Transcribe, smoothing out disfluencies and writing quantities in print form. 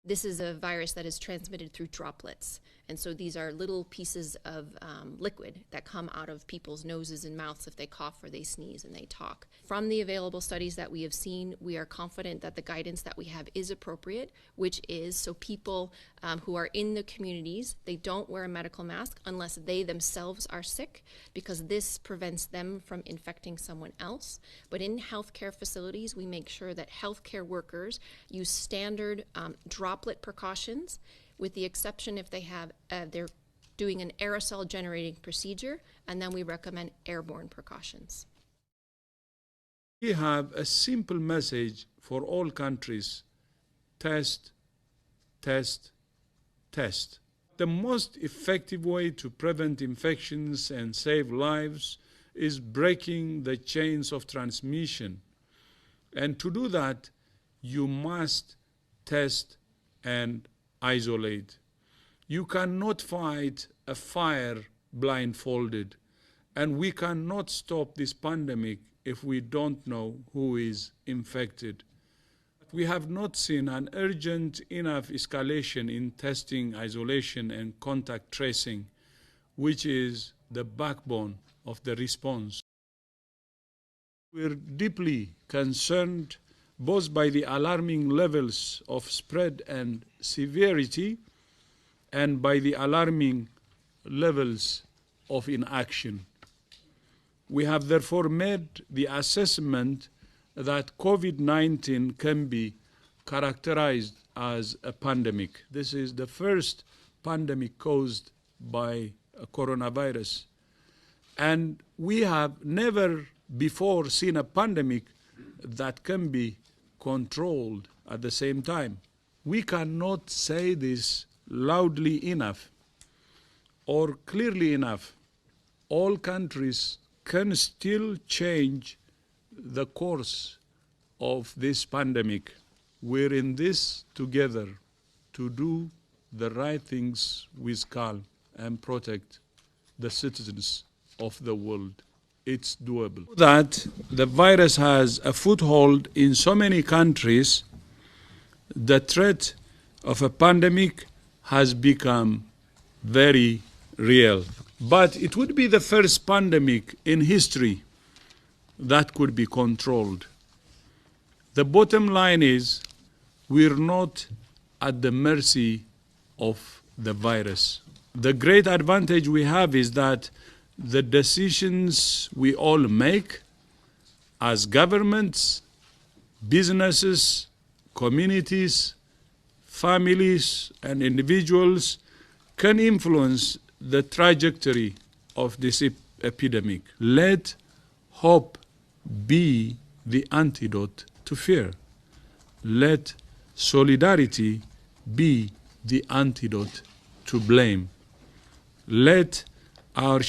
This is a virus that is transmitted through droplets. And so these are little pieces of liquid that come out of people's noses and mouths if they cough or they sneeze and they talk. From the available studies that we have seen, we are confident that the guidance that we have is appropriate, which is so people who are in the communities, they don't wear a medical mask unless they themselves are sick, because this prevents them from infecting someone else. But in healthcare facilities, we make sure that healthcare workers use standard droplet precautions, with the exception if they have they're doing an aerosol generating procedure, and then we recommend airborne precautions. We have a simple message for all countries: test, test, test. The most effective way to prevent infections and save lives is breaking the chains of transmission. And to do that, you must test and isolate. You cannot fight a fire blindfolded, and we cannot stop this pandemic if we don't know who is infected. We have not seen an urgent enough escalation in testing, isolation, and contact tracing, which is the backbone of the response. We're deeply concerned both by the alarming levels of spread and severity and by the alarming levels of inaction. We have therefore made the assessment that COVID-19 can be characterized as a pandemic. This is the first pandemic caused by a coronavirus. And we have never before seen a pandemic that can be controlled at the same time. We cannot say this loudly enough or clearly enough. All countries can still change the course of this pandemic. We're in this together to do the right things with calm and protect the citizens of the world. It's doable. That the virus has a foothold in so many countries, the threat of a pandemic has become very real. But it would be the first pandemic in history that could be controlled. The bottom line is we're not at the mercy of the virus. The great advantage we have is that the decisions we all make as governments, businesses, communities, families, and individuals can influence the trajectory of this epidemic. Let hope be the antidote to fear. Let solidarity be the antidote to blame. Let our